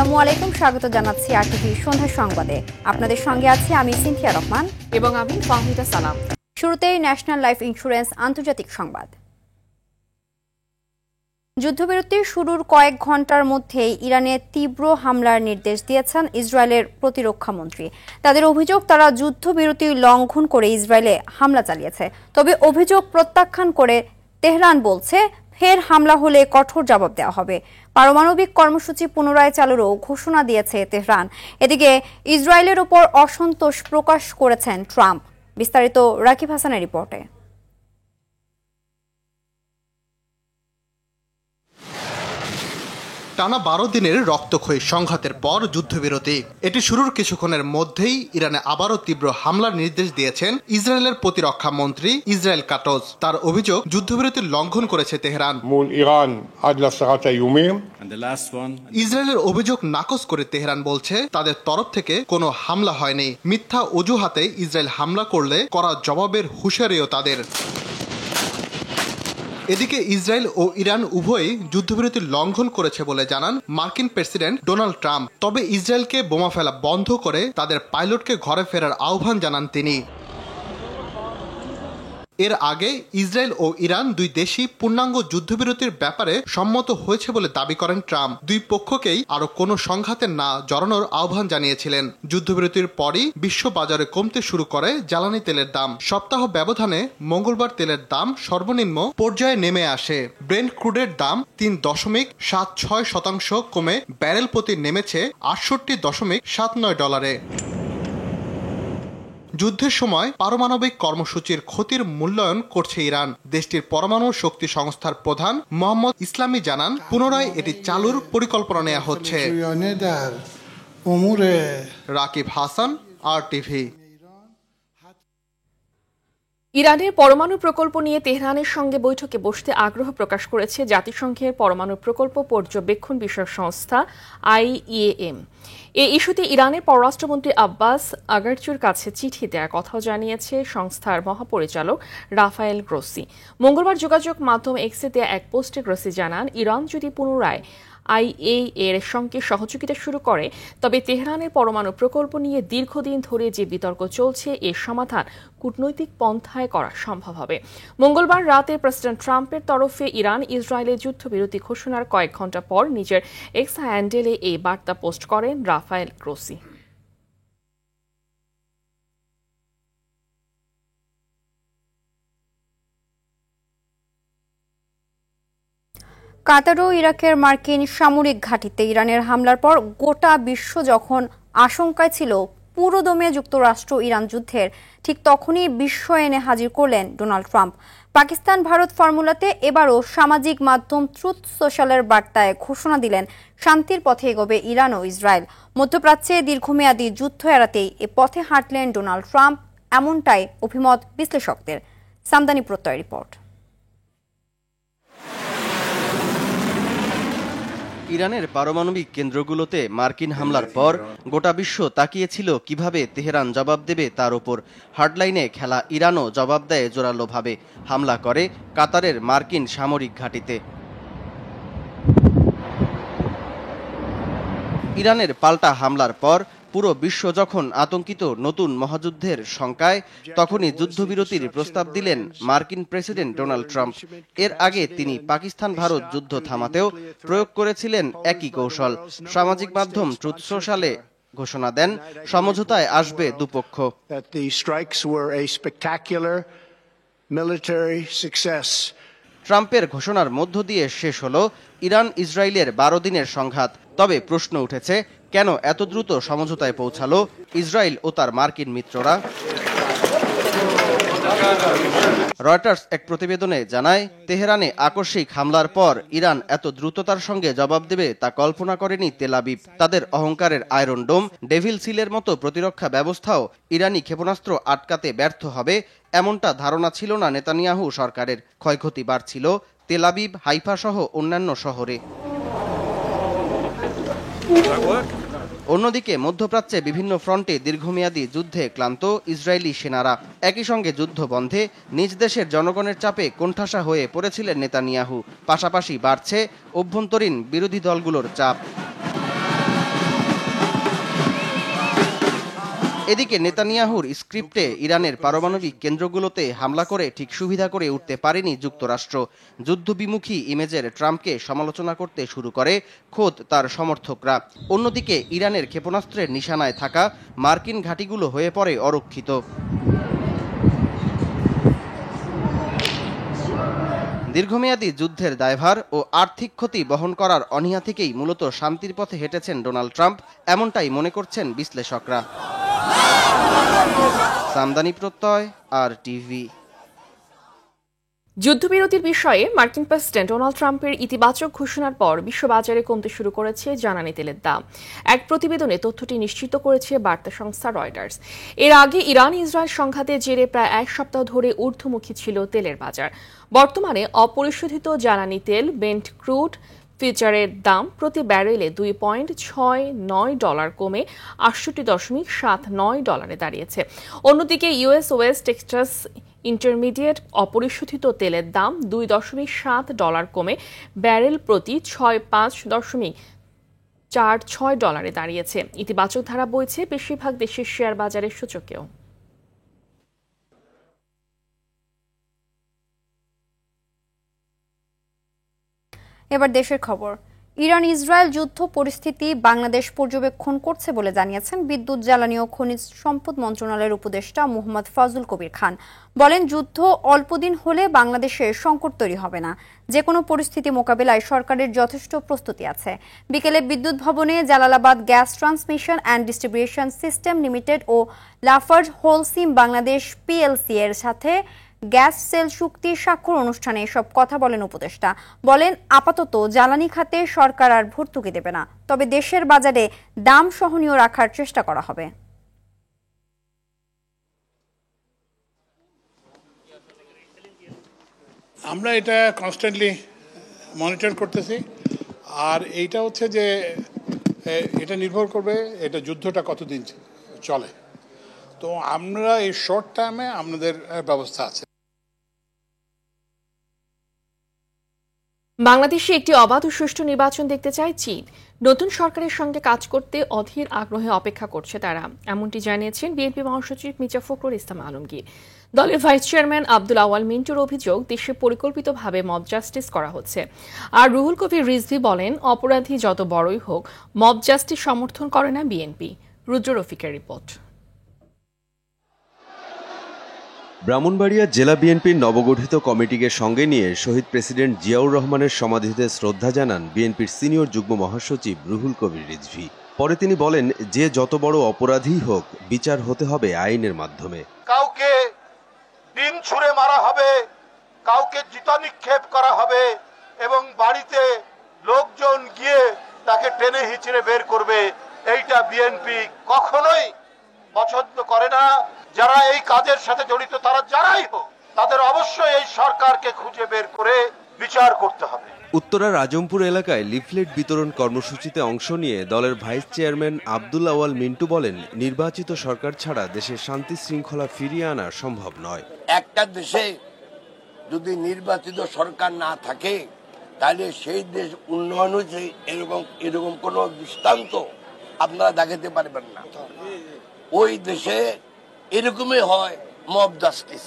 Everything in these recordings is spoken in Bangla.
আসসালামু আলাইকুম, স্বাগত জানাচ্ছি আরটিভি সন্ধ্যা সংবাদে। আপনাদের সঙ্গে আছি আমি সিনথিয়া রহমান এবং আমি ফাহমিদা সালাম। শুরুতেই ন্যাশনাল লাইফ ইন্স্যুরেন্স আন্তর্জাতিক সংবাদ। যুদ্ধবিরতি শুরুর কয়েক ঘন্টার মধ্যেই ইরানে তীব্র হামলার নির্দেশ দিয়েছেন ইসরায়েলের প্রতিরক্ষা মন্ত্রী। তাদের অভিযোগ, তারা যুদ্ধবিরতি লঙ্ঘন করে ইসরায়েলে হামলা চালিয়েছে। তবে অভিযোগ প্রত্যাখ্যান করে তেহরান বলছে, ফের হামলা হলে কঠোর জবাব দেওয়া হবে। পারমাণবিক কর্মসূচি পুনরায় চালুরও ঘোষণা দিয়েছে তেহরান। এদিকে ইসরায়েলের ওপর অসন্তোষ প্রকাশ করেছেন ট্রাম্প। বিস্তারিত রাকিব হাসানের রিপোর্টে। টানা 12 দিনের রক্তক্ষয়ী সংঘাতের পর যুদ্ধবিরতি এটি শুরুর কিছুক্ষণের মধ্যেই ইরানে আবারও তীব্র হামলার নির্দেশ দিয়েছেন ইসরায়েলের প্রতিরক্ষা মন্ত্রী ইসরায়েল কাটজ। তার অভিযোগ, যুদ্ধবিরতির লঙ্ঘন করেছে তেহরান। ইসরায়েলের অভিযোগ নাকচ করে তেহরান বলছে, তাদের তরফ থেকে কোনো হামলা হয়নি। মিথ্যা অজুহাতে ইসরায়েল হামলা করলে কড়া জবাবের হুঁশিয়ারিও তাদের। এদিকে ইসরায়েল ও ইরান উভয়ই যুদ্ধবিরতি লঙ্ঘন করেছে বলে জানান মার্কিন প্রেসিডেন্ট ডোনাল্ড ট্রাম্প। তবে ইসরায়েলকে বোমা ফেলা বন্ধ করে তাদের পাইলটকে ঘরে ফেরার আহ্বান জানান তিনি। এর আগে ইসরায়েল ও ইরান দুই দেশই পূর্ণাঙ্গ যুদ্ধবিরতির ব্যাপারে সম্মত হয়েছে বলে দাবি করেন ট্রাম্প। দুই পক্ষকেই আরো কোনো সংঘাতে না জড়ানোর আহ্বান জানিয়েছিলেন। যুদ্ধবিরতির পরই বিশ্ব বাজারে কমতে শুরু করে জ্বালানি তেলের দাম। সপ্তাহ ব্যবধানে মঙ্গলবার তেলের দাম সর্বনিম্ন পর্যায়ে নেমে আসে। ব্রেন্ট ক্রুডের দাম 3.76% কমে ব্যারেল প্রতি নেমেছে $68.79। যুদ্ধের সময় পারমাণবিক কর্মসূচির ক্ষতির মূল্যায়ন করছে ইরান। দেশটির পরমাণু শক্তি সংস্থার প্রধান মোহাম্মদ ইসলামী জানান, পুনরায় এটি চালুর পরিকল্পনা নেওয়া হচ্ছে। রাকিব হাসান, আরটিভি। ইরানের পরমাণু প্রকল্প নিয়ে তেহরানের সঙ্গে বৈঠকে বসতে আগ্রহ প্রকাশ করেছে জাতিসংঘের পরমাণু প্রকল্প পর্যবেক্ষণ বিষয়ক সংস্থা IAEA। এই ইস্যুতে ইরানের পররাষ্ট্রমন্ত্রী আব্বাস আগারচুর কাছে চিঠি দেওয়ার কথাও জানিয়েছে সংস্থার মহাপরিচালক রাফায়েল গ্রোসি। মঙ্গলবার যোগাযোগ মাধ্যম এক্সে দেয়া এক পোস্টে গ্রোসি জানান, ইরান যদি পুনরায় IAEA এর সঙ্গে সহযোগিতা শুরু করে, তবে তেহরানের পরমাণু প্রকল্প নিয়ে দীর্ঘদিন ধরে যে বিতর্ক চলছে, এর সমাধান কূটনৈতিক পন্থায় করা সম্ভব হবে। মঙ্গলবার রাতে প্রেসিডেন্ট ট্রাম্পের তরফে ইরান ইসরায়েলের যুদ্ধবিরতি ঘোষণার কয়েক ঘণ্টা পর নিজের এক্স হ্যান্ডেলে এই বার্তা পোস্ট করেন রাফায়েল গ্রোসি। কাতার ও ইরাকের মার্কিন সামরিক ঘাঁটিতে ইরানের হামলার পর গোটা বিশ্ব যখন আশঙ্কায় ছিল পুরোদমে যুক্তরাষ্ট্র ইরান যুদ্ধের, ঠিক তখনই বিস্ময় এনে হাজির করলেন ডোনাল্ড ট্রাম্প। পাকিস্তান ভারত ফর্মুলাতে এবারও সামাজিক মাধ্যম ট্রুথ সোশ্যালের বার্তায় ঘোষণা দিলেন, শান্তির পথে এগোবে ইরান ও ইসরায়েল। মধ্যপ্রাচ্যে দীর্ঘমেয়াদী যুদ্ধ এড়াতেই এ পথে হাঁটলেন ডোনাল্ড ট্রাম্প, এমনটাই অভিমত বিশ্লেষকদের। সামদানি প্রত্যয় রিপোর্ট। ইরানের পারমাণবিক কেন্দ্রগুলোতে মার্কিন হামলার পর গোটা বিশ্ব তাকিয়েছিল কিভাবে তেহরান জবাব দেবে তার ওপর। হার্ডলাইনে খেলা ইরানও জবাব দেয় জোরালোভাবে, হামলা করে কাতারের মার্কিন সামরিক ঘাঁটিতে। ইরানের পাল্টা হামলার পর পুরো বিশ্ব যখন আতঙ্কিত নতুন মহাযুদ্ধের শঙ্কায়, তখনই যুদ্ধবিরতির প্রস্তাব দিলেন মার্কিন প্রেসিডেন্ট ডোনাল্ড ট্রাম্প। এর আগে তিনি পাকিস্তান ভারত যুদ্ধ থামাতেও প্রয়োগ করেছিলেন একই কৌশল। সামাজিক মাধ্যম ট্রুথ সোশ্যালে ঘোষণা দেন, সমঝোতায় আসবে দুপক্ষ। ট্রাম্পের ঘোষণার মধ্য দিয়ে শেষ হলো ইরান ইসরায়েলের 12 দিনের সংঘাত। তবে প্রশ্ন উঠেছে, কেন এত দ্রুত সমঝোতায় পৌঁছালো ইসরায়েল ও তার মার্কিন মিত্ররা? রয়টার্স এক প্রতিবেদনে জানায়, তেহরানে আকস্মিক হামলার পর ইরান এত দ্রুততার সঙ্গে জবাব দেবে তা কল্পনা করেনি তেল আবিব। তাদের অহংকারের আয়রন ডোম, ডেভিল সিলের মতো প্রতিরক্ষা ব্যবস্থাও ইরানি ক্ষেপণাস্ত্র আটকাতে ব্যর্থ হবে, এমনটা ধারণা ছিল না নেতানিয়াহু সরকারের। ক্ষয়ক্ষতি বাড়ছিল তেল আবিব, হাইফা সহ অন্যান্য শহরে। অন্যদিকে মধ্যপ্রাচ্যে বিভিন্ন ফ্রন্টে দীর্ঘমেয়াদী যুদ্ধে ক্লান্ত ইসরায়েলি সেনারা। একই সঙ্গে যুদ্ধ বন্ধে নিজ দেশের জনগণের চাপে কোণঠাসা হয়ে পড়েছিলেন নেতানিয়াহু। পাশাপাশি বাড়ছে অভ্যন্তরীণ বিরোধী দলগুলোর চাপ। এদিকে নেতানিয়াহুর স্ক্রিপ্টে ইরানের পারমাণবিক কেন্দ্রগুলোতে হামলা করে ঠিক সুবিধা করে উঠতে পারেনি যুক্তরাষ্ট্র। যুদ্ধবিমুখী ইমেজের ট্রাম্পকে সমালোচনা করতে শুরু করে খোদ তার সমর্থকরা। অন্যদিকে ইরানের ক্ষেপণাস্ত্রের নিশানায় থাকা মার্কিন ঘাঁটিগুলো হয়ে পড়ে অরক্ষিত। দীর্ঘমেয়াদী যুদ্ধের দায়ভার ও আর্থিক ক্ষতি বহন করার অনীহা থেকেই মূলত শান্তির পথে হেঁটেছেন ডোনাল্ড ট্রাম্প, এমনটাই মনে করছেন বিশ্লেষকরা। সামদানি প্রত্যয়, RTV। যুদ্ধবিরতির বিষয়ে মার্কিন প্রেসিডেন্ট ডোনাল্ড ট্রাম্পের ইতিবাচক ঘোষণার পর বিশ্ববাজারে কমতে শুরু করেছে জ্বালানি তেলের দাম। এক প্রতিবেদনে তথ্যটি নিশ্চিত করেছে বার্তা সংস্থা রয়টার্স। এর আগে ইরান ইসরায়েল সংঘাতের জেরে প্রায় এক সপ্তাহ ধরে ঊর্ধ্বমুখী ছিল তেলের বাজার। বর্তমানে অপরিশোধিত জ্বালানি তেল বেন্ট ক্রুড ফিউচারের দাম প্রতি ব্যারেলে $2.69 কমে $68.79 দাঁড়িয়েছে। অন্যদিকে ইউএস ওয়েস্ট টেক্সাস ইন্টারমিডিয়েট অপরিশোধিত তেলের দাম $2.7 কমে ব্যারেল প্রতি $5.46 দাঁড়িয়েছে। ইতিবাচক ধারা বইছে বেশিরভাগ দেশের শেয়ার বাজারের সূচকেও। এবার দেশের খবর। ইরান ইসরায়েল যুদ্ধ পরিস্থিতি বাংলাদেশ পর্যবেক্ষণ করছে বলে জানিয়েছেন বিদ্যুৎ, জ্বালানি ও খনিজ সম্পদ মন্ত্রণালয়ের উপদেষ্টা মোহাম্মদ ফজল কবির খান। বলেন, যুদ্ধ অল্পদিন হলে বাংলাদেশে সংকট তৈরি হবে না। যে কোনো পরিস্থিতি মোকাবেলায় সরকারের যথেষ্ট প্রস্তুতি আছে। বিকেলে বিদ্যুৎ ভবনে Jalalabad gas transmission and distribution system limited ও লাফার্জ হোলসিম বাংলাদেশ PLC এর সাথে গ্যাস সেল চুক্তি স্বাক্ষর অনুষ্ঠানে এসব কথা বলেন উপদেষ্টা। বলেন, আপাতত জ্বালানি খাতে সরকার আর ভর্তুকি দেবে না, তবে দেশের বাজারে দাম সহনীয় রাখার চেষ্টা করা হবে। আমরা এটা কনস্ট্যান্টলি মনিটর করতেছি, আর এইটা হচ্ছে যে এটা নির্ভর করবে এটা যুদ্ধটা কতদিন চলে। তো আমরা এই শর্ট টাইমে আমাদের ব্যবস্থা আছে। বাংলাদেশে একটি অবাধ ও সুষ্ঠু নির্বাচন দেখতে চায় চীন। নতুন সরকারের সঙ্গে কাজ করতে অধীর আগ্রহে অপেক্ষা করছে তারা, এমনটি জানিয়েছেন বিএনপি মহাসচিব মির্জা ফখরুল ইসলাম আলমগীর। দলের ভাইস চেয়ারম্যান আব্দুল আওয়াল মিন্টুর অভিযোগ, দেশে পরিকল্পিতভাবে মব জাস্টিস করা হচ্ছে। আর রুহুল কবির রিজভী বলেন, অপরাধী যত বড়ই হোক মব জাস্টিস সমর্থন করে না বিএনপি। রুদ্র রফিকের রিপোর্ট। ব্রাহ্মণবাড়িয়া জেলা বিএনপির নবগঠিত কমিটিকে সঙ্গে নিয়ে শহীদ প্রেসিডেন্ট জিয়াউর রহমানের সমাধিতে শ্রদ্ধা জানান বিএনপির সিনিয়র যুগ্ম মহাসচিব রুহুল কবির রিজভী। পরে তিনি বলেন, যে যত বড় অপরাধীই হোক বিচার হতে হবে আইনের মাধ্যমে। কাউকে ডিম ছুঁড়ে মারা হবে, কাউকে জুতা নিক্ষেপ করা হবে এবং বাড়িতে লোকজন গিয়ে তাকে টেনে হিচড়ে বের করবে, এইটা বিএনপি কখনোই পছন্দ করে না। যারা এই কাজের সাথে জড়িত তারা যারাই হোক, তাদের অবশ্যই এই সরকারকে খুঁজে বের করে বিচার করতে হবে। উত্তরার আজমপুর এলাকায় লিফলেট বিতরণ কর্মসূচিতে অংশ নিয়ে দলের ভাইস চেয়ারম্যান আব্দুল আওয়াল মিন্টু বলেন, নির্বাচিত সরকার ছাড়া দেশের শান্তি শৃঙ্খলা ফিরিয়ে আনা সম্ভব নয়। একটা দেশে যদি নির্বাচিত সরকার না থাকে তাহলে সেই দেশ উন্নয়ন হয়েছে এরকম কোনো দৃষ্টান্ত আপনারা দেখাতে পারবেন না। ওই দেশে এরকমই হয় মব জাস্টিস।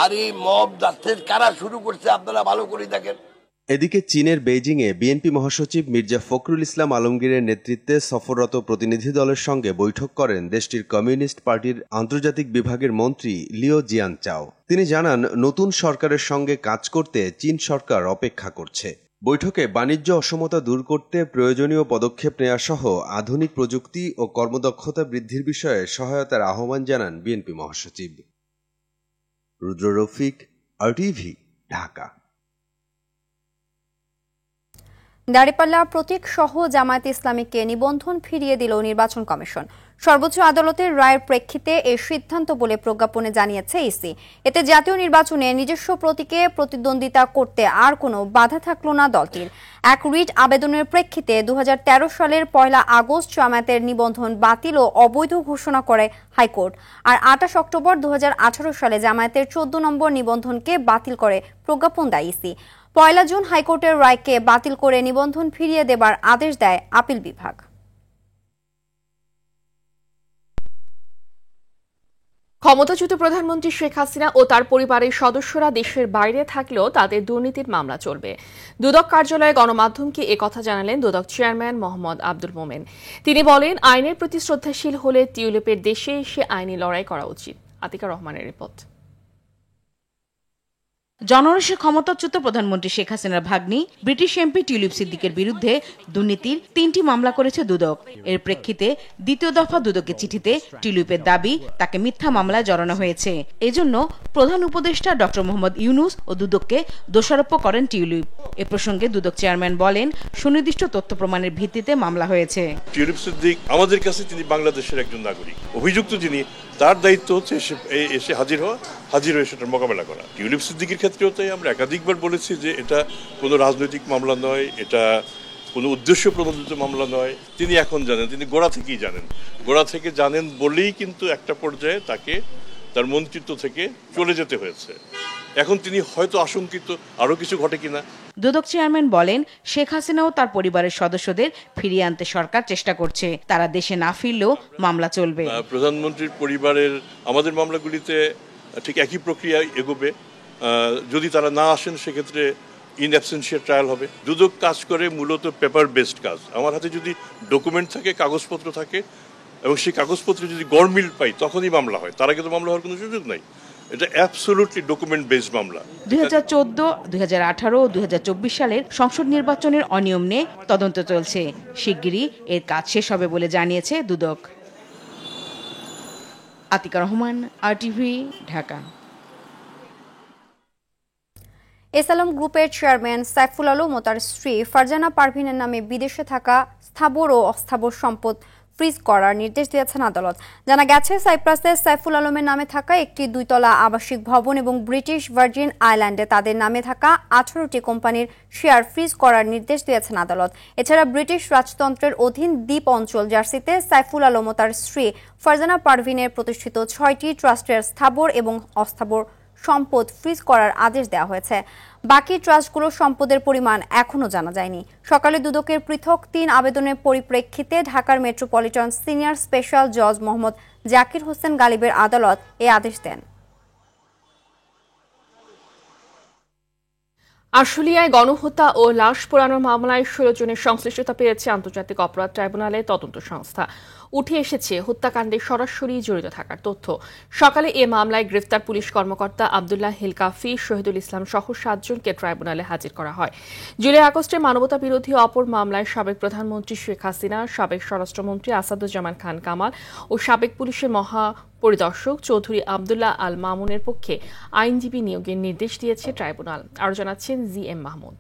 আর এই মব জাস্টিস কারা শুরু করছে আপনারা ভালো করে দেখেন। এদিকে চীনের বেইজিংয়ে বিএনপি মহাসচিব মির্জা ফখরুল ইসলাম আলমগীরের নেতৃত্বে সফররত প্রতিনিধি দলের সঙ্গে বৈঠক করেন দেশটির কমিউনিস্ট পার্টির আন্তর্জাতিক বিভাগের মন্ত্রী লিও জিয়ানচাও। তিনি জানান, নতুন সরকারের সঙ্গে কাজ করতে চীন সরকার অপেক্ষা করছে। বৈঠকে বাণিজ্য অসমতা দূর করতে প্রয়োজনীয় পদক্ষেপ নেওয়া সহ আধুনিক প্রযুক্তি ও কর্মদক্ষতা বৃদ্ধির বিষয়ে সহায়তার আহ্বান জানান বিএনপি মহাসচিব। রুদ্র রফিক, RTV, ঢাকা। দাঁড়িপাল্লা প্রতীক সহ জামায়াতে ইসলামীকে নিবন্ধন ফিরিয়ে দিল নির্বাচন কমিশন। সর্বোচ্চ আদালতের রায়ের প্রেক্ষিতে এই সিদ্ধান্ত বলে প্রজ্ঞাপনে জানিয়েছে ইসি। এতে জাতীয় নির্বাচনে নিজস্ব প্রতীকে প্রতিদ্বন্দ্বিতা করতে আর কোনো বাধা থাকল না দলটির। এক রিট আবেদনের প্রেক্ষিতে 2013 সালের 1 আগস্ট জামায়াতের নিবন্ধন বাতিল ও অবৈধ ঘোষণা করে হাইকোর্ট। আর 28 অক্টোবর 2018 সালে জামায়াতের 14 নম্বর নিবন্ধনকে বাতিল করে প্রজ্ঞাপন দেয় ইসি। 1 জুন হাইকোর্টের রায়কে বাতিল করে নিবন্ধন ফিরিয়ে দেবার আদেশ দেয় আপিল বিভাগ। ক্ষমতাচ্যুত প্রধানমন্ত্রী শেখ হাসিনা ও তার পরিবারের সদস্যরা দেশের বাইরে থাকলেও তাদের দুর্নীতির মামলা চলবে। দুদক কার্যালয়ে গণমাধ্যমকে একথা জানালেন দুদক চেয়ারম্যান মোহাম্মদ আব্দুল মোমেন। তিনি বলেন, আইনের প্রতি শ্রদ্ধাশীল হলে টিউলিপের দেশে এসে আইনি লড়াই করা উচিত। আতিকা রহমানের রিপোর্ট। জনরোষে ক্ষমতাচ্যুত প্রধানমন্ত্রী শেখ হাসিনার ভাগ্নি ব্রিটিশ এমপি টিউলিপ সিদ্দিকের বিরুদ্ধে দুর্নীতির 3টি মামলা করেছে দুদক। এর প্রেক্ষিতে দ্বিতীয় দফা দুদকের চিঠিতে টিউলিপের দাবি তাকে মিথ্যা মামলায় জড়ানো হয়েছে। এজন্য প্রধান উপদেষ্টা ডক্টর মোহাম্মদ ইউনুস ও দুদককে দোষারোপ করেন টিউলিপ। এ প্রসঙ্গে দুদক চেয়ারম্যান বলেন, সুনির্দিষ্ট তথ্য প্রমাণের ভিত্তিতে মামলা হয়েছে। টিউলিপ সিদ্দিক আমাদের কাছে তিনি বাংলাদেশের একজন নাগরিক, অভিযুক্ত যিনি, তার দায়িত্ব হচ্ছে এসে হাজির হওয়া, হাজির হয়ে সেটার মোকাবেলা করা। টিউলিপ সিদ্দিকের ক্ষেত্রেও তাই আমরা একাধিকবার বলেছি যে এটা কোনো রাজনৈতিক মামলা নয়, এটা কোনো উদ্দেশ্য প্রণোদিত মামলা নয়। তিনি এখন জানেন, তিনি গোড়া থেকেই জানেন, গোড়া থেকে জানেন বলেই কিন্তু একটা পর্যায়ে তাকে তার মন্ত্রিত্ব থেকে চলে যেতে হয়েছে। এখন তিনি হয়তো আশঙ্কিত আরো কিছু ঘটে কিনা। দুদক চেয়ারম্যান বলেন, শেখ হাসিনা ও তার পরিবারের সদস্যদের ফিরিয়ে আনতে সরকার চেষ্টা করছে। তারা দেশে না ফিরলেও মামলা চলবে। প্রধানমন্ত্রীর পরিবারের আমাদের মামলাগুলিতে ঠিক একই প্রক্রিয়া এগোবে। যদি তারা না আসেন সেক্ষেত্রে ইন অ্যাবসেন্সিয়া ট্রায়াল হবে। দুদক কাজ করে মূলত পেপার বেসড কাজ। আমার হাতে যদি ডকুমেন্ট থাকে, কাগজপত্র থাকে, এবং সেই কাগজপত্র যদি গড়মিল পাই তখনই মামলা হয়, তার আগে তো মামলা হওয়ার কোনো সুযোগ নাই। এটা অ্যাবসলিউটলি ডকুমেন্ট বেসড মামলা। 2014, 2018 ও 2024 সালের সংসদ নির্বাচনের অনিয়ম নিয়ে তদন্ত চলছে। শিগগিরই এর কাজ শেষ হবে বলে জানিয়েছে দুদক। আতিকা রহমান, RTV, ঢাকা। এসালাম গ্রুপের চেয়ারম্যান সাইফুল আলম ও তার স্ত্রী ফারজানা পারভিনের নামে বিদেশে থাকা স্থাবর ও অস্থাবর সম্পদ ফ্রিজ করার নির্দেশ দিয়েছেন আদালত। জানা গেছে, সাইপ্রাসে সাইফুল আলমের নামে থাকা একটি 2তলা আবাসিক ভবন এবং ব্রিটিশ ভার্জিন আইল্যান্ডে তাদের নামে থাকা 18টি কোম্পানির শেয়ার ফ্রিজ করার নির্দেশ দিয়েছেন আদালত। এছাড়া ব্রিটিশ রাজতন্ত্রের অধীন দ্বীপ অঞ্চল জার্সিতে সাইফুল আলম ও তার স্ত্রী ফারজানা পারভিনের প্রতিষ্ঠিত 6টি ট্রাস্টের স্থাবর এবং অস্থাবর সম্পদ ফ্রিজ করার আদেশ দেওয়া হয়েছে। বাকি ট্রাস্টগুলোর সম্পদের পরিমাণ এখনও জানা যায়নি। সকালে দুদকের পৃথক 3 আবেদনের পরিপ্রেক্ষিতে ঢাকার মেট্রোপলিটন সিনিয়র স্পেশাল জজ মোহাম্মদ জাকির হোসেন গালিবের আদালত এ আদেশ দেন। আশুলিয়ায় গণহত্যা ও লাশ পোড়ানোর মামলায় 16 জনের সংশ্লিষ্টতা পেয়েছে আন্তর্জাতিক অপরাধ ট্রাইব্যুনালের তদন্ত সংস্থা। উঠে এসেছে হত্যাকাণ্ডে সরাসরি জড়িত থাকার তথ্য। সকালে এ মামলায় গ্রেফতার পুলিশ কর্মকর্তা আব্দুল্লাহ হিল কাফি, শহীদুল ইসলাম সহ 7 জনকে ট্রাইব্যুনালে হাজির করা হয়। জুলাই আগস্টের মানবতা বিরোধী অপর মামলায় সাবেক প্রধানমন্ত্রী শেখ হাসিনা, সাবেক স্বরাষ্ট্রমন্ত্রী আসাদুজ্জামান খান কামাল ও সাবেক পুলিশের মহাপরিদর্শক চৌধুরী আবদুল্লাহ আল মামুনের পক্ষে আইনজীবী নিয়োগের নির্দেশ দিয়েছে ট্রাইব্যুনাল। আরও জানাচ্ছেন ZM মাহমুদ।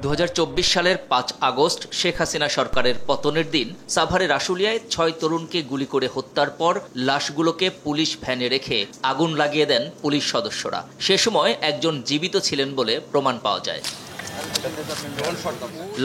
2024 সালের 5 আগস্ট শেখ হাসিনা সরকারের পতনের দিন সাভারের আশুলিয়ায় 6 তরুণকে গুলি করে হত্যার পর লাশগুলোকে পুলিশ ভ্যানে রেখে আগুন লাগিয়ে দেন পুলিশ সদস্যরা। সে সময় একজন জীবিত ছিলেন বলে প্রমাণ পাওয়া যায়।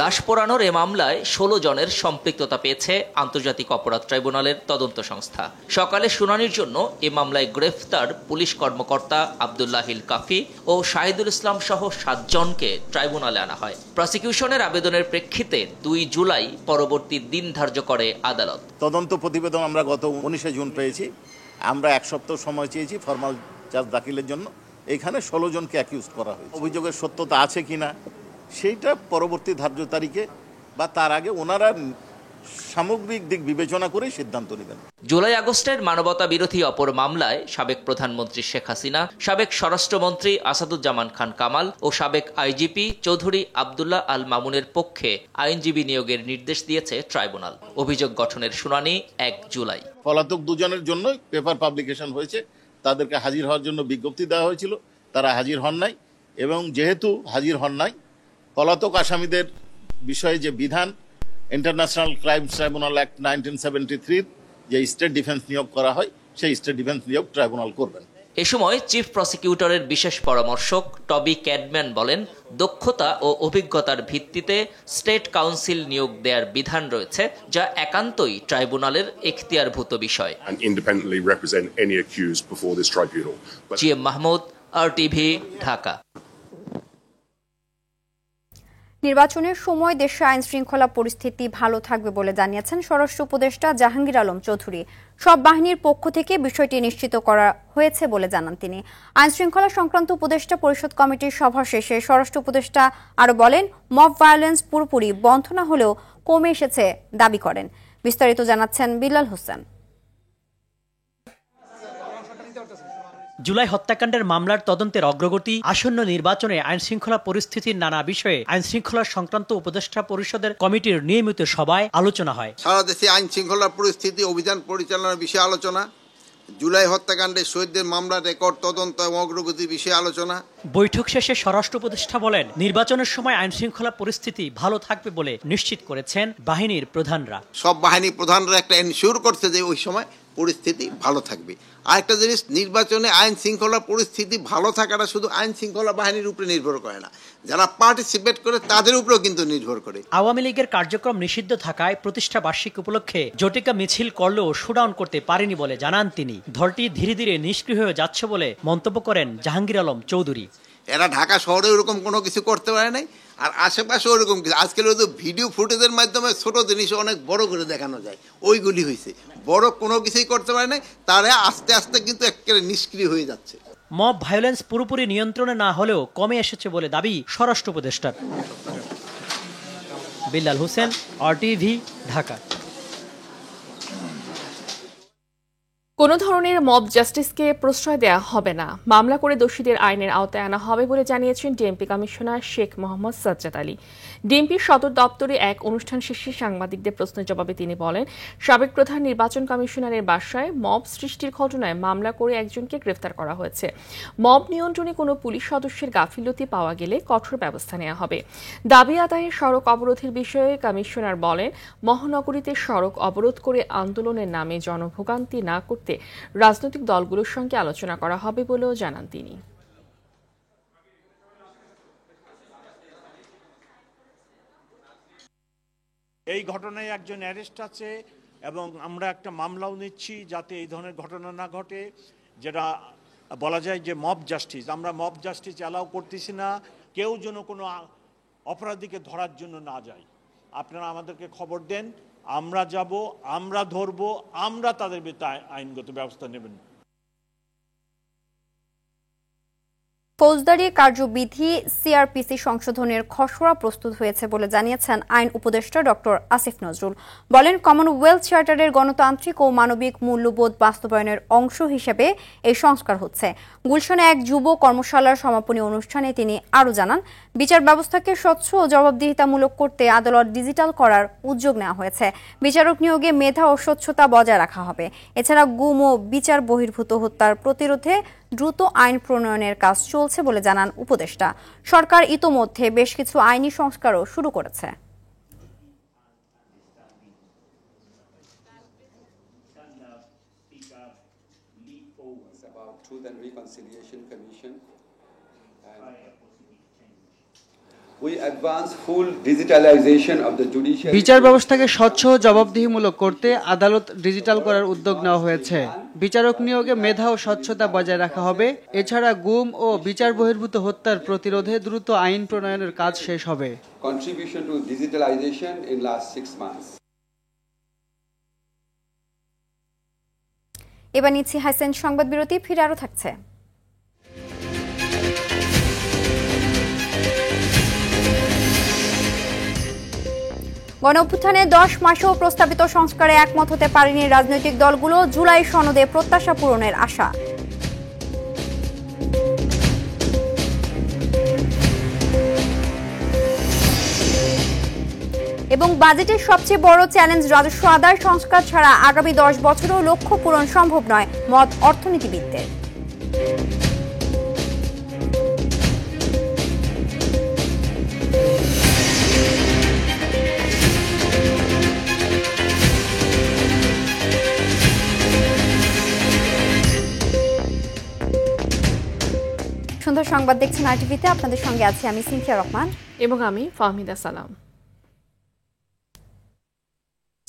লাশ পোড়ানোর এ মামলায় 16 জনের সম্পৃক্ততা পেয়েছে আন্তর্জাতিক অপরাধ ট্রাইব্যুনালের তদন্ত সংস্থা। সকালে শুনানির জন্য এ মামলায় গ্রেফতার পুলিশ কর্মকর্তা আব্দুল্লাহ হিল কাফি ও শাহিদুল ইসলাম সহ 7 জনকে ট্রাইব্যুনালে আনা হয়। প্রসিকিউশনের আবেদনের প্রেক্ষিতে 2 জুলাই পরবর্তী দিন ধার্য করে আদালত। তদন্ত প্রতিবেদন আমরা গত 19 জুন পেয়েছি। আমরা 1 সপ্তাহ সময় চেয়েছি ফরমাল চার্জ দাখিলের জন্য। এখানে 16 জনকে অ্যাকিউজ করা হয়েছে। অভিযোগের সত্যতা আছে কিনা সেইটা পরবর্তী ধার্য তারিখে বা তার আগে ওনারা সামগ্রিক দিক বিবেচনা করে সিদ্ধান্ত নেবেন। জুলাই আগস্টের মানবতা বিরোধী অপর মামলায় সাবেক প্রধানমন্ত্রী শেখ হাসিনা, সাবেক স্বরাষ্ট্রমন্ত্রী আসাদুজ্জামান খান কামাল ও সাবেক আইজিপি চৌধুরী আবদুল্লাহ আল মামুনের পক্ষে আইনজীবী নিয়োগের নির্দেশ দিয়েছে ট্রাইব্যুনাল। অভিযোগ গঠনের শুনানি 1 জুলাই। পলাতক 2 জনের জন্য পেপার পাবলিকেশন হয়েছে। তাদেরকে হাজির হওয়ার জন্য বিজ্ঞপ্তি দেওয়া হয়েছিল, তারা হাজির হন নাই। এবং যেহেতু হাজির হন নাই, পলাতক আসামিদের বিষয়ে যে বিধান ইন্টারন্যাশনাল ক্রাইমস ট্রাইব্যুনাল অ্যাক্ট 1973 যে স্টেট ডিফেন্স নিয়োগ করা হয়, সেই স্টেট ডিফেন্স নিয়োগ ট্রাইব্যুনাল করবেন। এ সময় চিফ প্রসিকিউটরের বিশেষ পরামর্শক টবি ক্যাডম্যান বলেন, দক্ষতা ও অভিজ্ঞতার ভিত্তিতে স্টেট কাউন্সিল নিয়োগ দেওয়ার বিধান রয়েছে, যা একান্তই ট্রাইব্যুনালের এখতিয়ারভূত বিষয়। ZM Mahmud, RTV, Dhaka. নির্বাচনের সময় দেশে আইন শৃঙ্খলা পরিস্থিতি ভালো থাকবে বলে জানিয়েছেন স্বরাষ্ট্র উপদেষ্টা জাহাঙ্গীর আলম চৌধুরী। সব বাহিনীর পক্ষ থেকে বিষয়টি নিশ্চিত করা হয়েছে বলে জানান তিনি। আইন শৃঙ্খলা সংক্রান্ত উপদেষ্টা পরিষদ কমিটির সভা শেষে স্বরাষ্ট্র উপদেষ্টা আরও বলেন, মব ভায়োলেন্স পুরোপুরি বন্ধ না হলেও কমে এসেছে দাবি করেন। বিস্তারিত জানাচ্ছেন বিল্লাল হোসেন। জুলাই হত্যাকাণ্ডের মামলার তদন্তের অগ্রগতি, আসন্ন নির্বাচনে আইনশৃঙ্খলা পরিস্থিতির নানা বিষয়ে আইনশৃঙ্খলা সংক্রান্ত উপদেষ্টা পরিষদের কমিটির নিয়মিত সভায় আলোচনা হয়। সারা দেশে আইন শৃঙ্খলা পরিস্থিতি, অভিযান পরিচালনার বিষয়ে আলোচনা, জুলাই হত্যাকাণ্ডে শহীদদের মামলার রেকর্ড তদন্ত এবং অগ্রগতির বিষয়ে আলোচনা। বৈঠক শেষে স্বরাষ্ট্র উপদেষ্টা বলেন, নির্বাচনের সময় আইনশৃঙ্খলা পরিস্থিতি ভালো থাকবে বলে নিশ্চিত করেছেন বাহিনীর প্রধানরা। সব বাহিনী প্রধানরা একটা এনশিওর করছে যে ওই সময় পরিস্থিতি ভালো থাকবে। আরেকটা জিনিস, নির্বাচনে আইন শৃঙ্খলা পরিস্থিতি ভালো থাকাটা শুধু আইন শৃঙ্খলা বাহিনীর উপরে নির্ভর করে না, যারা পার্টিসিপেট করে তাদের উপরেও কিন্তু নির্ভর করে। আওয়ামী লীগের কার্যক্রম নিষিদ্ধ থাকায় প্রতিষ্ঠা বার্ষিক উপলক্ষে জটিকা মিছিল করলেও শোডাউন করতে পারেনি বলে জানান তিনি। দলটি ধীরে ধীরে নিষ্ক্রিয় হয়ে যাচ্ছে বলে মন্তব্য করেন জাহাঙ্গীর আলম চৌধুরী। এরা ঢাকা শহরে ওরকম কোনো কিছু করতে পারে নাই, আর আশেপাশে ওরকম কিছু। আজকাল তো ভিডিও ফুটেজের মাধ্যমে ছোট জিনিস অনেক বড় করে দেখানো যায়, ওইগুলি হয়েছে। বড় কোনো কিছুই করতে পারে নাই, তারা আস্তে আস্তে কিন্তু একেবারে নিষ্ক্রিয় হয়ে যাচ্ছে। মব ভায়োলেন্স পুরোপুরি নিয়ন্ত্রণে না হলেও কমে এসেছে বলে দাবি স্বরাষ্ট্র উপদেষ্টার। বিল্লাল হোসেন, RTV, ঢাকা। কোনো ধরনের মব জাস্টিসকে প্রশ্রয় দেওয়া হবে না, মামলা করে দোষীদের আইনের আওতায় আনা হবে বলে জানিয়েছেন ডিএমপি কমিশনার শেখ মোহাম্মদ সাজ্জাদ আলী। ডিএমপির সদর দপ্তরে এক অনুষ্ঠান শেষে সাংবাদিকদের প্রশ্নের জবাবে তিনি বলেন, সাবেক প্রধান নির্বাচন কমিশনারের বাসায় মব সৃষ্টির ঘটনায় মামলা করে একজনকে গ্রেফতার করা হয়েছে। মব নিয়ন্ত্রণে কোনো পুলিশ সদস্যের গাফিলতি পাওয়া গেলে কঠোর ব্যবস্থা নেওয়া হবে। দাবি আদায়ে সড়ক অবরোধের বিষয়ে কমিশনার বলেন, মহানগরীতে সড়ক অবরোধ করে আন্দোলনের নামে জনভোগান্তি না করতে রাজনৈতিক দলগুলোর সঙ্গে আলোচনা করা হবে বলেও জানান তিনি। এই ঘটনায় একজন অ্যারেস্ট আছে এবং আমরা একটা মামলাও নিচ্ছি যাতে এই ধরনের ঘটনা না ঘটে, যেটা বলা যায় যে মব জাস্টিস। আমরা মব জাস্টিস অ্যালাউ করতেছি না, কেউ যেন কোনো অপরাধীকে ধরার জন্য না যায়। আপনারা আমাদেরকে খবর দেন, আমরা যাব, আমরা ধরব, আমরা তাদের বিরুদ্ধে আইনগত ব্যবস্থা নেবেন। ফৌজদারি কার্যবিধি সিআরপিসি সংশোধনের খসড়া প্রস্তুত হয়েছে বলে জানিয়েছেন আইন উপদেষ্টা ডক্টর আসিফ নজরুল। বলেন, কমনওয়েলথ চার্টারের গণতান্ত্রিক ও মানবিক মূল্যবোধ বাস্তবায়নের অংশ হিসেবে এই সংস্কার হচ্ছে। গুলশানে এক যুব কর্মশালার সমাপনী অনুষ্ঠানে তিনি আরও জানান, বিচার ব্যবস্থাকে স্বচ্ছ ও জবাবদিহিতামূলক করতে আদালত ডিজিটাল করার উদ্যোগ নেওয়া হয়েছে। বিচারক নিয়োগে মেধা ও স্বচ্ছতা বজায় রাখা হবে। এছাড়া গুম ও বিচার বহির্ভূত হত্যার প্রতিরোধে দ্রুত আইন প্রণয়নের কাজ চলছে বলে জানান উপদেষ্টা। সরকার ইতোমধ্যে বেশ কিছু আইনি সংস্কারও শুরু করেছে। বিচার ব্যবস্থাকে স্বচ্ছ ও জবাবদিহিমূলক করতে আদালত ডিজিটাল করার উদ্যোগ নেওয়া হয়েছে। বিচারক নিয়োগে মেধা ও স্বচ্ছতা বজায় রাখা হবে। এছাড়া গুম ও বিচার বহির্ভূত হত্যার প্রতিরোধে দ্রুত আইন প্রণয়নের কাজ শেষ হবে। এবার নিচ্ছি হাসেন সংবাদ বিরতি, ফিরে আরও থাকছে। গণঅভ্যুত্থানে 10 মাসেও প্রস্তাবিত সংস্কারে একমত হতে পারেনি রাজনৈতিক দলগুলো। জুলাই সনদে প্রত্যাশা পূরণের আশা। এবং বাজেটের সবচেয়ে বড় চ্যালেঞ্জ রাজস্ব আদায় সংস্কার ছাড়া আগামী 10 বছরেও লক্ষ্য পূরণ সম্ভব নয়, মত অর্থনীতিবিদদের। সন্ধ্যা সংবাদ দেখছেন আরটিভিতে। আপনাদের সঙ্গে আছি আমি সিনথিয়া রহমান এবং আমি ফাহমিদা সালাম।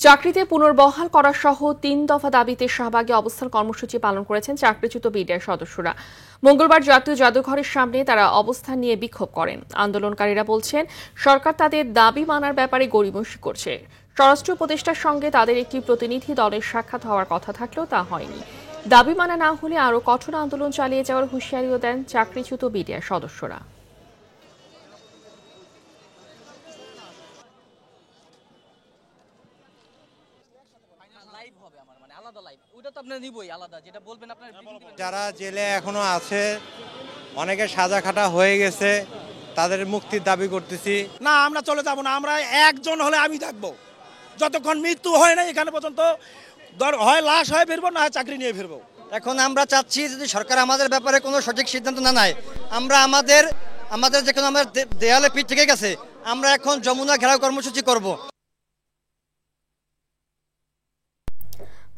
চাকরিতে পুনর্বহাল করা সহ ৩ দফা দাবিতে শাহবাগে অবস্থান কর্মসূচি পালন করেছেন চাকরিচ্যুত বিডিআর সদস্যরা। মঙ্গলবার জাতীয় জাদুঘরের সামনে তারা অবস্থান নিয়ে বিক্ষোভ করেন। আন্দোলনকারীরা বলছেন, সরকার তাদের দাবি মানার ব্যাপারে গড়িমসি করছে। স্বরাষ্ট্র উপদেষ্টার সঙ্গে তাদের একটি প্রতিনিধি দলের সাক্ষাৎ হওয়ার কথা থাকলেও তা হয়নি। দাবি মানা না হলে আরও কঠোর আন্দোলন চালিয়ে যাওয়ার হুঁশিয়ারিও দেন চাকরিচ্যুত বিডিআর সদস্যরা। যারা জেলে এখনো আছে, অনেকে সাজা খাটা হয়ে গেছে, তাদের মুক্তির দাবি করতেছি। না, আমরা চলে যাব না। আমরা একজন হলে আমি থাকবো যতক্ষণ মৃত্যু হয় না এখানে পর্যন্ত। হয় লাশ হয়ে ফিরবো, না হয় চাকরি নিয়ে ফিরবো। এখন আমরা চাচ্ছি যদি সরকার আমাদের ব্যাপারে কোনো সঠিক সিদ্ধান্ত না নেয়, আমরা আমাদের যে কোনো আমাদের দেয়ালে পিঠ থেকে গেছে, আমরা এখন যমুনা ঘেরাও কর্মসূচি করব।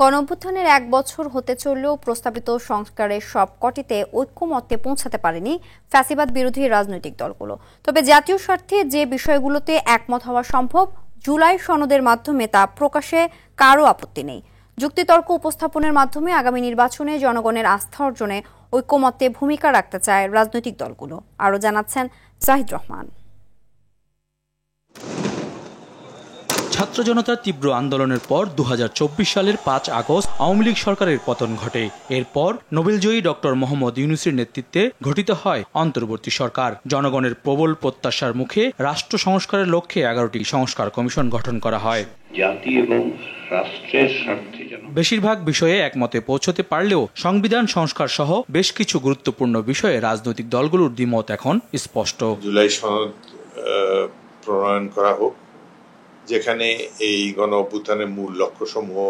গণঅভ্যুত্থানের 1 বছর হতে চললেও প্রস্তাবিত সংস্কারের সবকটিতে ঐক্যমত্যে পৌঁছাতে পারেনি ফ্যাসিবাদ বিরোধী রাজনৈতিক দলগুলো। তবে জাতীয় স্বার্থে যে বিষয়গুলোতে একমত হওয়া সম্ভব, জুলাই সনদের মাধ্যমে তা প্রকাশে কারও আপত্তি নেই। যুক্তিতর্ক উপস্থাপনের মাধ্যমে আগামী নির্বাচনে জনগণের আস্থা অর্জনে ঐক্যমত্যে ভূমিকা রাখতে চায় রাজনৈতিক দলগুলো। আরও জানাচ্ছেন জাহিদ রহমান। ছাত্র জনতার তীব্র আন্দোলনের পর 2024 সালের 5 আগস্ট আওয়ামী লীগ সরকারের পতন ঘটে। এরপর নোবেলজয়ী ডক্টর মোহাম্মদ ইউনূসের নেতৃত্বে গঠিত হয় অন্তর্বর্তী সরকার। জনগণের প্রবল প্রত্যাশার মুখে রাষ্ট্র সংস্কারের লক্ষ্যে 11টি সংস্কার কমিশন গঠন করা হয়। জাতি এবং রাষ্ট্রের স্বার্থে বেশিরভাগ বিষয়ে একমতে পৌঁছতে পারলেও সংবিধান সংস্কার সহ বেশ কিছু গুরুত্বপূর্ণ বিষয়ে রাজনৈতিক দলগুলোর দ্বিমত এখন স্পষ্ট। জুলাই সনদ প্রণয়ন করা হোক, যেখানে এই গণ অভ্যুত্থানের মূল লক্ষ্যসমূহ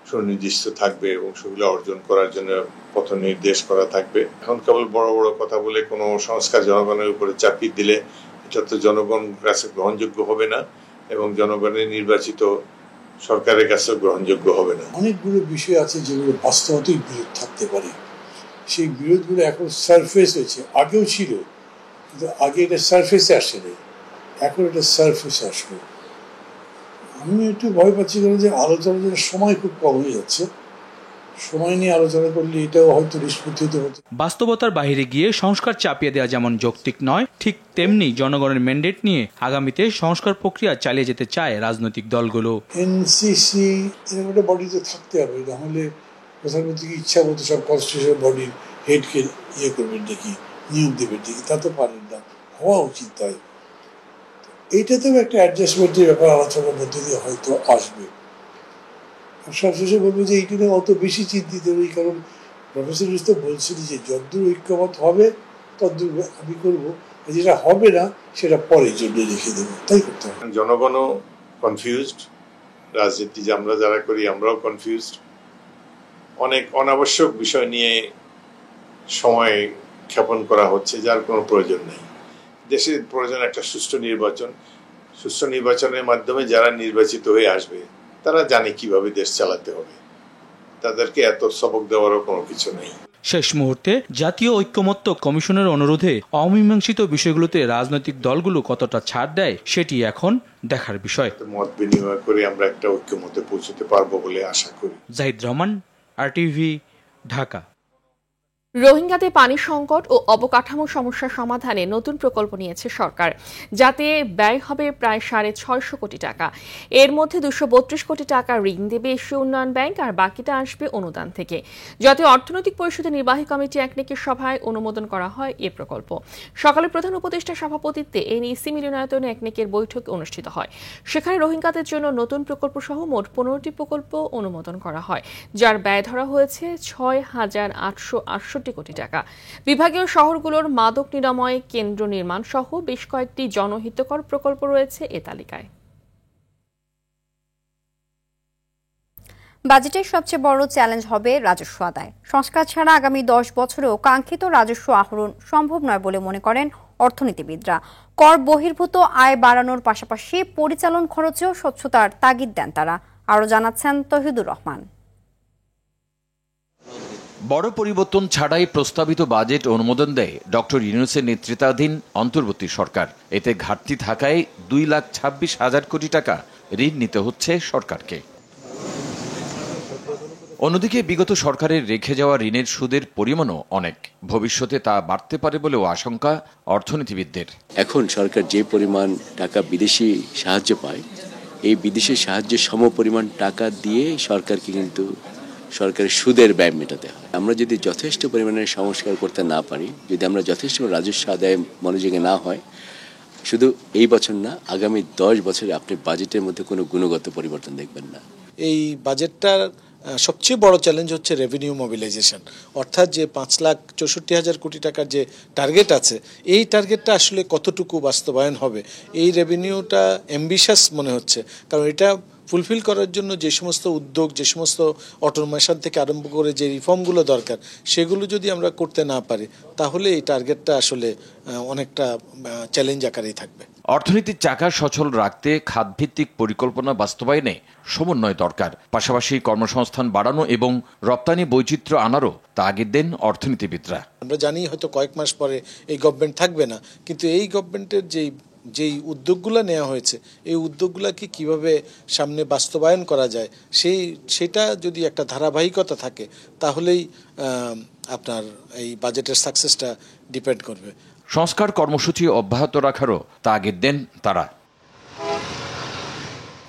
সুনির্দিষ্ট থাকবে এবং সেগুলো অর্জন করার জন্য পথ নির্দেশ করা থাকবে। এখন কেবল বড় বড় কথা বলে কোনো সংস্কার জনগণের উপরে চাপিয়ে দিলে এটা তো জনগণের কাছে গ্রহণযোগ্য হবে না এবং জনগণের নির্বাচিত সরকারের কাছে গ্রহণযোগ্য হবে না। অনেকগুলো বিষয় আছে যেগুলো বাস্তবতেই বিরোধ থাকতে পারে। সেই বিরোধগুলো এখন সারফেস হয়েছে, আগেও ছিল, কিন্তু আগে এটা সারফেসে আসেনি, এখন এটা সারফেসে আসবে। আমি একটু ভয় পাচ্ছি কারণ যে আলোচনার সময় খুব কম হয়ে যাচ্ছে। সময় নিয়ে আলোচনা করলে এটাও হয়তো নিষ্পত্তি হতে হতো। বাস্তবতার বাইরে গিয়ে সংস্কার চাপিয়ে দেওয়া যেমন যৌক্তিক নয়, ঠিক তেমনি জনগণের ম্যান্ডেট নিয়ে আগামীতে সংস্কার প্রক্রিয়া চালিয়ে যেতে চায় রাজনৈতিক দলগুলো। এনসিসি এরকম একটা বডিতে থাকতে হবে, নাহলে প্রধানমন্ত্রীকে ইচ্ছা মতো সব কনস্টিটিউশন বডির হেডকে ইয়ে করবেন নাকি, নিয়োগ দেবেন নাকি, তা তো পারেন না, হওয়া উচিত তাই। এইটাতেও একটা অ্যাডজাস্টমেন্টের ব্যাপার আলোচনার মধ্যে দিয়ে হয়তো আসবে। আর সবশেষে বলবো যে এইটা নিয়ে অত বেশি চিন্তিত নেই, কারণ প্রফেসর তো বলছেন যে যতদূর ঐক্যমত হবে ততদূর আমি করবো, যেটা হবে না সেটা পরের জন্য রেখে দেবো, তাই করতে হবে। জনগণও কনফিউজড, রাজনীতি যে আমরা যারা করি আমরাও কনফিউজড। অনেক অনাবশ্যক বিষয় নিয়ে সময় ক্ষেপণ করা হচ্ছে যার কোনো প্রয়োজন নেই। দেশের প্রয়োজন একটা সুষ্ঠু নির্বাচন। সুষ্ঠু নির্বাচনের মাধ্যমে যারা নির্বাচিত হয়ে আসবে তারা জানে কিভাবে দেশ চালাতে হবে, তাদেরকে এত সবক দেওয়ারও কোনো কিছু নেই। শেষ মুহূর্তে জাতীয় ঐক্যমত্য কমিশনের অনুরোধে অমীমাংসিত বিষয়গুলোতে রাজনৈতিক দলগুলো কতটা ছাড় দেয় সেটি এখন দেখার বিষয়। মত বিনিময় করে আমরা একটা ঐক্যমতে পৌঁছতে পারবো বলে আশা করি। জাহিদ রহমান, RTV, ঢাকা। রোহিঙ্গাদের পানি সংকট ও অবকাঠামো সমস্যা সমাধানে নতুন প্রকল্প নিয়েছে সরকার, যাতে ব্যয় হবে প্রায় 650 কোটি টাকা। এর মধ্যে 232 কোটি টাকা ঋণ দেবে এশীয় উন্নয়ন ব্যাংক, আর বাকিটা আসবে অনুদান থেকে। জাতীয় অর্থনৈতিক পরিষদের নির্বাহী কমিটি একনেকের সভায় অনুমোদন করা হয় এ প্রকল্প। সকালে প্রধান উপদেষ্টার সভাপতিত্বে এনইসি মিলনায়তনে একনেকের বৈঠক অনুষ্ঠিত হয়। সেখানে রোহিঙ্গাদের জন্য নতুন প্রকল্প সহ মোট 15টি প্রকল্প অনুমোদন করা হয়, যার ব্যয় ধরা হয়েছে 6,868 কোটি টাকা। বিভাগীয় শহরগুলোর মাদক নিরাময় কেন্দ্র নির্মাণ সহ বেশ কয়েকটি জনহিতকর প্রকল্প রয়েছে এ তালিকায়। বাজেটের সবচেয়ে বড় চ্যালেঞ্জ হবে রাজস্ব আদায়। সংস্কার ছাড়া আগামী 10 বছরেও কাঙ্ক্ষিত রাজস্ব আহরণ সম্ভব নয় বলে মনে করেন অর্থনীতিবিদরা। কর বহির্ভূত আয় বাড়ানোর পাশাপাশি পরিচালন খরচেও স্বচ্ছতার তাগিদ দেন তারা। আরও জানাচ্ছেন তহিদুর রহমান। বড় পরিবর্তন ছাড়াই প্রস্তাবিত বাজেট অনুমোদন দেয় ডক্টর ইউনূসের নেতৃত্বাধীন অন্তর্বর্তী সরকার। এতে ঘাটতি থাকায় 2,26,000 কোটি টাকা ঋণ নিতে হচ্ছে সরকারকে। অন্যদিকে বিগত সরকারের রেখে যাওয়া ঋণের সুদের পরিমাণও অনেক, ভবিষ্যতে তা বাড়তে পারে বলেও আশঙ্কা অর্থনীতিবিদদের। এখন সরকার যে পরিমাণ টাকা বিদেশি সাহায্য পায়, এই বিদেশি সাহায্যের সম পরিমাণ টাকা দিয়ে সরকারকে কিন্তু সরকারের সুদের ব্যয় মেটাতে হয়। আমরা যদি যথেষ্ট পরিমাণে সংস্কার করতে না পারি, যদি আমরা যথেষ্ট রাজস্ব আদায় মনোযোগী না হয়, শুধু এই বছর না, আগামী 10 বছরে আপনি বাজেটের মধ্যে কোনো গুণগত পরিবর্তন দেখবেন না। এই বাজেটটার সবচেয়ে বড় চ্যালেঞ্জ হচ্ছে রেভিনিউ মোবিলাইজেশন, অর্থাৎ যে 5,64,000 কোটি টাকার যে টার্গেট আছে, এই টার্গেটটা আসলে কতটুকু বাস্তবায়ন হবে। এই রেভিনিউটা অ্যাম্বিশাস মনে হচ্ছে, কারণ এটা ফুলফিল করার জন্য যে সমস্ত উদ্যোগ, যে সমস্ত অটোমেশন থেকে আরম্ভ করে যে রিফর্মগুলো দরকার, সেগুলো যদি আমরা করতে না পারি, তাহলে এই টার্গেটটা আসলে অনেকটা চ্যালেঞ্জ আকারেই থাকবে। অর্থনীতির চাকা সচল রাখতে খাতভিত্তিক পরিকল্পনা বাস্তবায়নে সমন্বয় দরকার, পাশাপাশি কর্মসংস্থান বাড়ানো এবং রপ্তানি বৈচিত্র্য আনারও তাগিদ দেন অর্থনীতিবিদরা। আমরা জানি হয়তো কয়েক মাস পরে এই গভর্নমেন্ট থাকবে না, কিন্তু এই গভর্নমেন্টের যেই উদ্যোগগুলো নেওয়া হয়েছে, এই উদ্যোগগুলোকে কিভাবে সামনে বাস্তবায়ন করা যায়, সেটা যদি একটা ধারাবাহিকতা থাকে, তাহলেই আপনার এই বাজেটের সাকসেসটা ডিপেন্ড করবে। সংস্কার কর্মসূচি অব্যাহত রাখারও তাগিদ দেন তারা।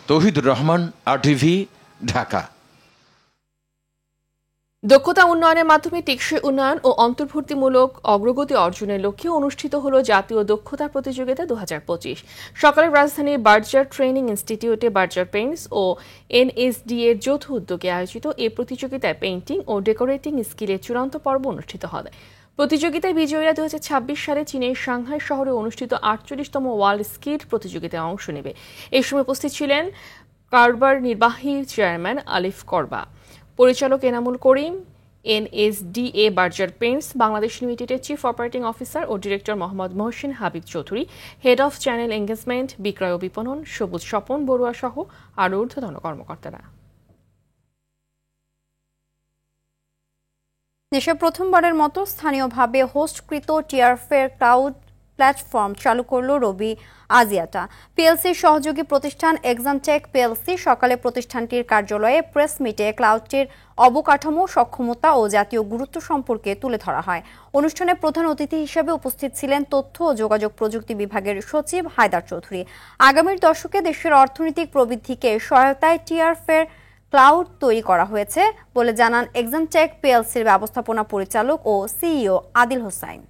তৌহিদুর রহমান, RTV, ঢাকা। দক্ষতা উন্নয়নের মাধ্যমে টেকসই উন্নয়ন ও অন্তর্ভুক্তিমূলক অগ্রগতি অর্জনের লক্ষ্যে অনুষ্ঠিত হল জাতীয় দক্ষতা প্রতিযোগিতা 2025। সকালে রাজধানীর বার্জার ট্রেনিং ইনস্টিটিউটে বার্জার পেইন্টস ও NSD এর যৌথ উদ্যোগে আয়োজিত এই প্রতিযোগিতায় পেইন্টিং ও ডেকোরেটিং স্কিলের চূড়ান্ত পর্ব অনুষ্ঠিত হয়। প্রতিযোগিতায় বিজয়ীরা 2026 সালে চীনের সাংহাই শহরে অনুষ্ঠিত 48তম ওয়ার্ল্ড স্কিল প্রতিযোগিতায় অংশ নেবে। এই সময় উপস্থিত ছিলেন কারবার নির্বাহী চেয়ারম্যান আলিফ করবা, পরিচালক Enamul Karim, NSDA Berger Paints Bangladesh লিমিটেডের চিফ অপারেটিং অফিসার ও director Mohammad Mohsin Habib Chowdhury, head of channel engagement, বিক্রয় ও বিপণন সবুজ স্বপন বড়ুয়া সহ আরও ঊর্ধ্বতন কর্মকর্তারা। দেশে প্রথমবারের মতো স্থানীয়ভাবে হোস্টকৃত টিয়ারফেয়ার ক্লাউড প্ল্যাটফর্ম চালু করল রবি আজিয়াটা। পিএলসির সহযোগী প্রতিষ্ঠান এক্সামটেক পিএলসি সকালে প্রতিষ্ঠানটির কার্যালয়ে প্রেস মিটে ক্লাউডটির অবকাঠামো, সক্ষমতা ও জাতীয় গুরুত্ব সম্পর্কে তুলে ধরা হয়। অনুষ্ঠানে প্রধান অতিথি হিসেবে উপস্থিত ছিলেন তথ্য ও যোগাযোগ প্রযুক্তি বিভাগের সচিব হায়দার চৌধুরী। আগামীর দশকে দেশের অর্থনৈতিক প্রবৃদ্ধিকে সহায়তায় টিয়ারফেয়ার ক্লাউড তৈরি করা হয়েছে বলে জানান এক্সামটেক পিএলসির ব্যবস্থাপনা পরিচালক ও সিইও আদিল হোসাইন।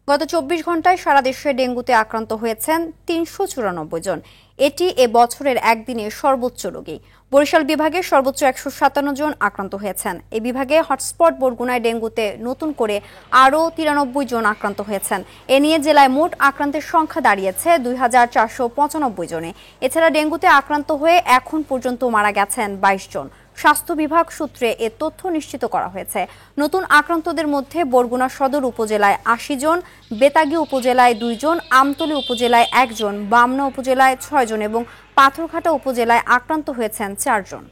গত 24 ঘন্টায় সারা দেশে ডেঙ্গুতে আক্রান্ত হয়েছেন 394 জন। এটি এ বছরের একদিনে সর্বোচ্চ রোগী। বরিশাল বিভাগে সর্বোচ্চ 157 জন আক্রান্ত হয়েছেন। এই বিভাগে হটস্পট বরগুনায় ডেঙ্গুতে নতুন করে আরও 93 জন আক্রান্ত হয়েছেন। এ নিয়ে জেলায় মোট আক্রান্তের সংখ্যা দাঁড়িয়েছে 2495 জনে। এছাড়া ডেঙ্গুতে আক্রান্ত হয়ে এখন পর্যন্ত মারা গেছেন 22 জন। স্বাস্থ্য বিভাগ সূত্রে এ তথ্য নিশ্চিত করা হয়েছে। নতুন আক্রান্তদের মধ্যে বরগুনা সদর উপজেলায় 80 জন, বেতাগী উপজেলায় 2 জন, আমতলী উপজেলায় 1 জন, বামনা উপজেলায় 6 জন এবং পাথরঘাটা উপজেলায় আক্রান্ত হয়েছেন 4 জন।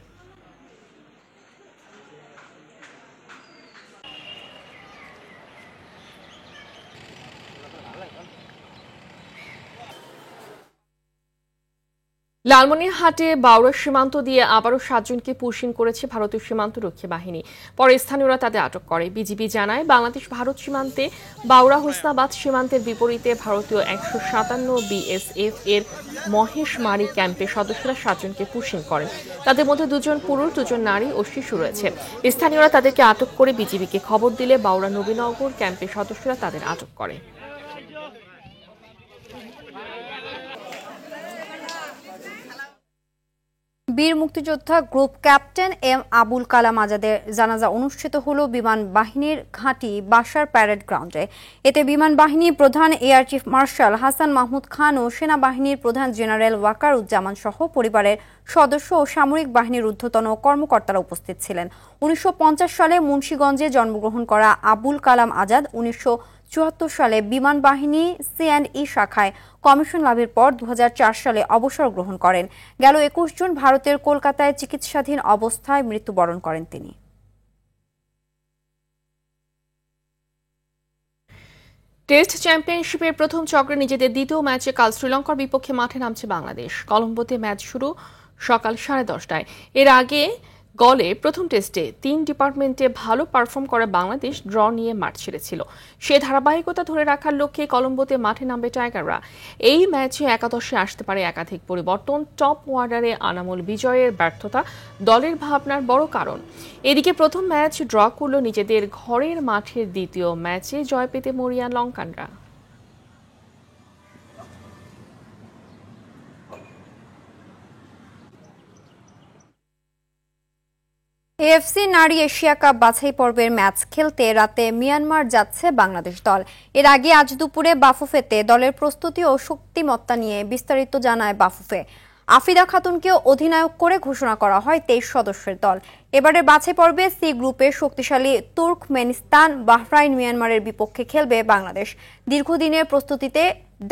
লালমনিরহাটে বাউরা সীমান্ত দিয়ে আবারও 7 জনকে পুশিং করেছে ভারতীয় সীমান্তরক্ষী বাহিনী। পরে স্থানীয়রা তাদের আটক করে। বিজিবি জানায়, বাংলাদেশ ভারত সীমান্তে বাউরা হোসনাবাদ সীমান্তের বিপরীতে ভারতীয় 157 BSF এর মহেশমারি ক্যাম্পে সদস্যরা 7 জনকে পুশিং করেন। তাদের মধ্যে 2 জন পুরুষ, 2 জন নারী ও শিশু রয়েছে। স্থানীয়রা তাদেরকে আটক করে বিজিবিকে খবর দিলে বাউরা নবীনগর ক্যাম্পের সদস্যরা তাদের আটক করে। বীর মুক্তিযোদ্ধা group captain M Abul Kalam আজাদের জানাজা অনুষ্ঠিত হলো বিমান বাহিনীর ঘাঁটি বাসার প্যারেড গ্রাউন্ডে। এতে বিমান বাহিনী প্রধান air chief marshal Hasan Mahmud Khan ও সেনাবাহিনীর প্রধান জেনারেল ওয়াকার উজ্জামান সহ পরিবারের সদস্য ও সামরিক বাহিনীর ঊর্ধ্বতন কর্মকর্তারা উপস্থিত ছিলেন। 1950 সালে মুন্সিগঞ্জে জন্মগ্রহণ করা আবুল কালাম আজাদ 1974 সালে বিমান বাহিনী C&E শাখায় কমিশন লাভের পর 2004 সালে অবসর গ্রহণ করেন। গেল 21 জুন ভারতের কলকাতায় চিকিৎসাধীন অবস্থায় মৃত্যুবরণ করেন তিনি। টেস্ট চ্যাম্পিয়নশিপের প্রথম চক্রে নিজেদের দ্বিতীয় ম্যাচে কাল শ্রীলঙ্কার বিপক্ষে মাঠে নামছে বাংলাদেশ। কলম্বোতে ম্যাচ শুরু সকাল 10:30টায়। এর আগে গলে প্রথম টেস্টে 3 ডিপার্টমেন্টে ভালো পারফর্ম করে বাংলাদেশ ড্র নিয়ে মাঠ ছেড়েছিল। সে ধারাবাহিকতা ধরে রাখার লক্ষ্যে কলম্বোতে মাঠে নামবে টাইগাররা। এই ম্যাচে একাদশে আসতে পারে একাধিক পরিবর্তন। টপ অর্ডারে আনামুল বিজয়ের ব্যর্থতা দলের ভাবনার বড় কারণ। এদিকে প্রথম ম্যাচ ড্র করল নিজেদের ঘরের মাঠের দ্বিতীয় ম্যাচে জয় পেতে মরিয়া লঙ্কানরা। এএফসি নারী এশিয়া কাপ বাছাই পর্বের ম্যাচ খেলতে রাতে মিয়ানমার যাচ্ছে বাংলাদেশ দল। এর আগে আজ দুপুরে বাফুফেতে দলের প্রস্তুতি ও শক্তিমত্তা নিয়ে বিস্তারিত জানায় বাফুফে। আফিদা খাতুনকে অধিনায়ক করে ঘোষণা করা হয় 23 সদস্যের দল। এবারের বাছাই পর্বে সি গ্রুপে শক্তিশালী তুর্কমেনিস্তান, বাহরাইন, মিয়ানমারের বিপক্ষে খেলবে বাংলাদেশ। দীর্ঘদিনের প্রস্তুতিতে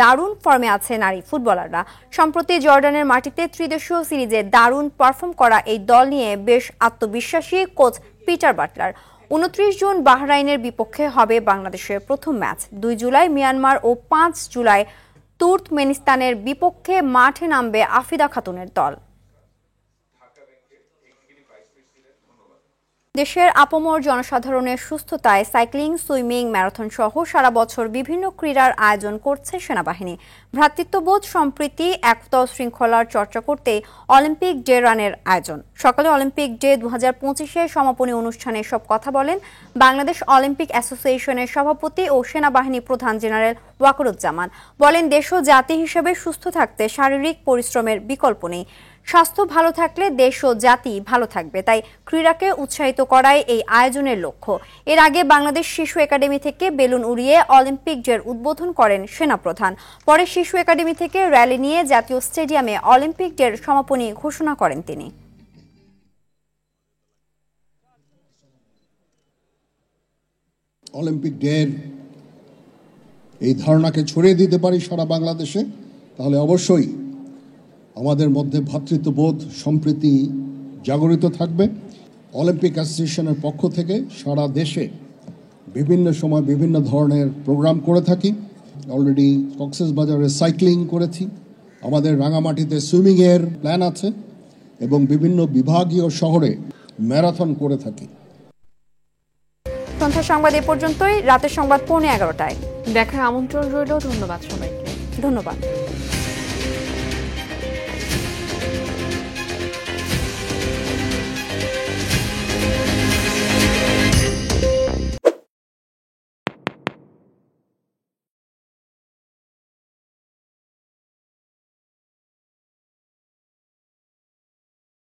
দারুণ ফর্মে আছে নারী ফুটবলাররা। সম্প্রতি জর্ডানের মাটিতে ত্রিদেশীয় সিরিজে দারুণ পারফর্ম করা এই দল নিয়ে বেশ আত্মবিশ্বাসী কোচ পিটার বাটলার। 29 জুন বাহরাইনের বিপক্ষে হবে বাংলাদেশের প্রথম ম্যাচ। 2 জুলাই মিয়ানমার ও 5 জুলাই তুর্কমেনিস্তানের বিপক্ষে মাঠে নামবে আফিদা খাতুনের দল। দেশের আপামর জনসাধারণের সুস্থতায় সাইক্লিং, সুইমিং, ম্যারাথন সহ সারা বছর বিভিন্ন ক্রীড়ার আয়োজন করছে সেনাবাহিনী। ভ্রাতৃত্ববোধ, সম্প্রীতি, একতা ও শৃঙ্খলার চর্চা করতে অলিম্পিক ডে রানের আয়োজন। সকালে অলিম্পিক ডে 2025-এর সমাপনী অনুষ্ঠানে সব কথা বলেন বাংলাদেশ অলিম্পিক অ্যাসোসিয়েশনের সভাপতি ও সেনাবাহিনী প্রধান জেনারেল ওয়াকরুজ্জামান। বলেন, দেশ ও জাতি হিসেবে সুস্থ থাকতে শারীরিক পরিশ্রমের বিকল্প নেই। স্বাস্থ্য ভালো থাকলে দেশ ও জাতি ভালো থাকবে, তাই ক্রীড়াকে উৎসাহিত করাই এই আয়োজনের লক্ষ্য। এর আগে বাংলাদেশ শিশু একাডেমি থেকে বেলুন উড়িয়ে অলিম্পিক ডের উদ্বোধন করেন সেনাপ্রধান। পরে শিশু একাডেমি থেকে র্যালি নিয়ে জাতীয় স্টেডিয়ামে অলিম্পিক ডের সমাপনী ঘোষণা করেন তিনি। অলিম্পিক ডের এই ধারণাকে ছড়িয়ে দিতে পারি সারা বাংলাদেশে, তাহলে অবশ্যই আমাদের মধ্যে ভ্রাতৃত্ববোধ, সম্প্রীতি জাগরিত থাকবে। অলিম্পিক অ্যাসোসিয়েশনের পক্ষ থেকে সারা দেশে বিভিন্ন সময় বিভিন্ন ধরনের প্রোগ্রাম করে থাকি। অলরেডি কক্সবাজারে সাইক্লিং করেছি, আমাদের রাঙামাটিতে সুইমিংয়ের প্ল্যান আছে এবং বিভিন্ন বিভাগীয় শহরে ম্যারাথন করে থাকি। সন্ধ্যা সংবাদ এ পর্যন্তই। রাতের সংবাদ 11:15টায় দেখার আমন্ত্রণ রইল। ধন্যবাদ সবাইকে। ধন্যবাদ।